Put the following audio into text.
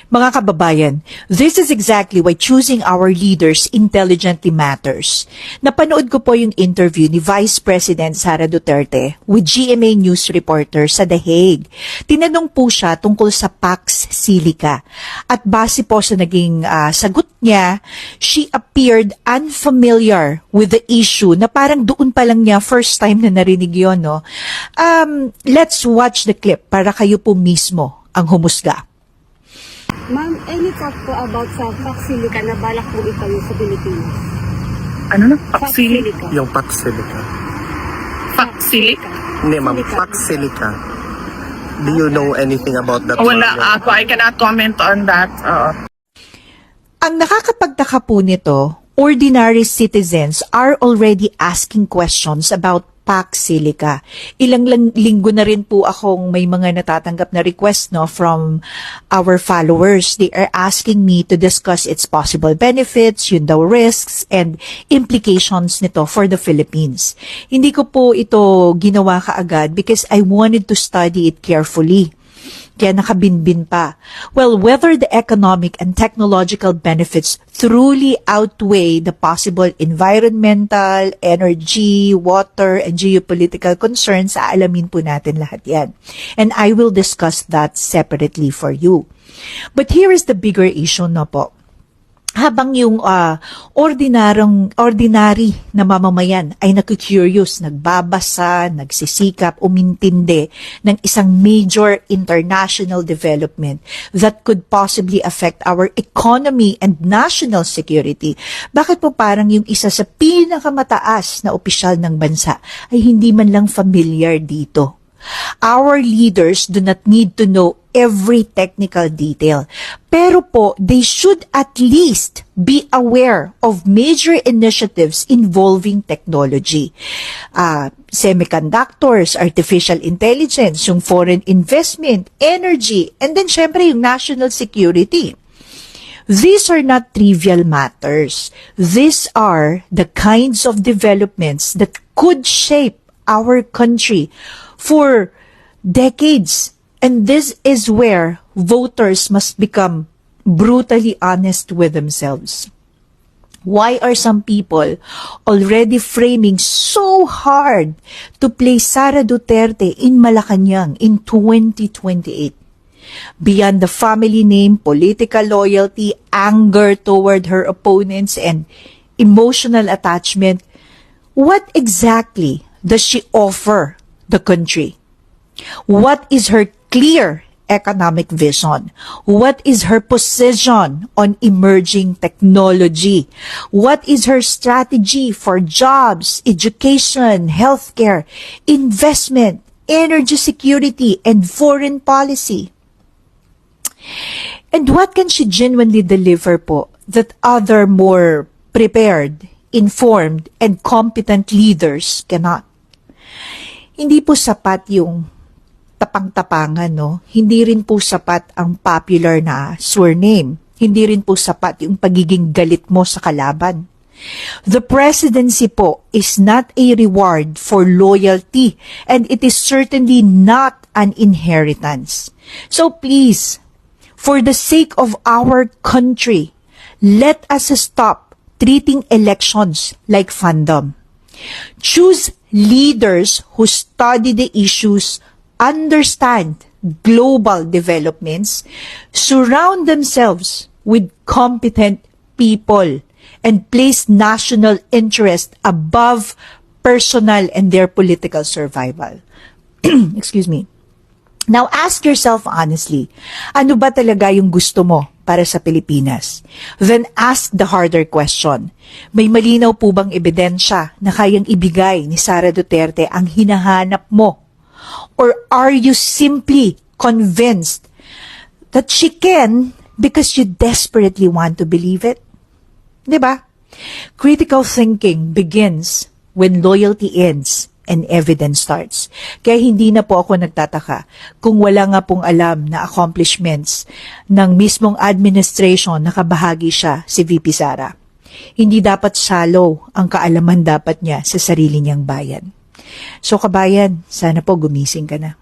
Mga kababayan, this is exactly why choosing our leaders intelligently matters. Napanood ko po yung interview ni Vice President Sara Duterte with GMA News reporter sa The Hague. Tinanong po siya tungkol sa Pax Silica. At base po sa naging sagot niya, she appeared unfamiliar with the issue na parang doon pa lang niya first time na narinig yun, no? Let's watch the clip para kayo po mismo ang humusga. Ma'am, any thought po about sa Pax Silica na balak po itayo sa Pilipinas? Ano na? Pax Silica. Yung Pax Silica. Pax Silica. Hindi ma'am, Pax Silica. Do you know anything about that? Wala ako. I cannot comment on that. Ang nakakapagtaka po nito, ordinary citizens are already asking questions about Pax Silica. Ilang linggo na rin po akong may mga natatanggap na request from our followers. They are asking me to discuss its possible benefits, yun daw risks, and implications nito for the Philippines. Hindi ko po ito ginawa kaagad because I wanted to study it carefully. Kaya nakabinbin pa. Well, whether the economic and technological benefits truly outweigh the possible environmental, energy, water, and geopolitical concerns, aalamin po natin lahat yan. And I will discuss that separately for you. But here is the bigger issue na po. Habang yung ordinary na mamamayan ay naku-curious, nagbabasa, nagsisikap, umintindi ng isang major international development that could possibly affect our economy and national security, bakit po parang yung isa sa pinakamataas na opisyal ng bansa ay hindi man lang familiar dito? Our leaders do not need to know every technical detail. Pero po, they should at least be aware of major initiatives involving technology. Semiconductors, artificial intelligence, yung foreign investment, energy, and then syempre yung national security. These are not trivial matters. These are the kinds of developments that could shape our country for decades. And this is where voters must become brutally honest with themselves. Why are some people already framing so hard to place Sara Duterte in Malacanang in 2028? Beyond the family name, political loyalty, anger toward her opponents, and emotional attachment, what exactly does she offer the country? What is her clear economic vision? What is her position on emerging technology? What is her strategy for jobs, education, healthcare, investment, energy security, and foreign policy? And what can she genuinely deliver po that other more prepared, informed, and competent leaders cannot? Hindi po sapat yung tapang-tapangan, no? Hindi rin po sapat ang popular na surname. Hindi rin po sapat yung pagiging galit mo sa kalaban. The presidency po is not a reward for loyalty, and it is certainly not an inheritance. So please, for the sake of our country, let us stop treating elections like fandom. Choose leaders who study the issues, understand global developments, surround themselves with competent people, and place national interest above personal and their political survival. Excuse me. Now, ask yourself honestly, ano ba talaga yung gusto mo para sa Pilipinas? Then ask the harder question. May malinaw po bang ebidensya na kayang ibigay ni Sara Duterte ang hinahanap mo? Or are you simply convinced that she can because you desperately want to believe it? Diba? Critical thinking begins when loyalty ends and evidence starts. Kaya hindi na po ako nagtataka kung wala nga pong alam na accomplishments ng mismong administration na kabahagi siya si VP Sara. Hindi dapat shallow ang kaalaman dapat niya sa sarili niyang bayan. So kabayan, sana po gumising ka na.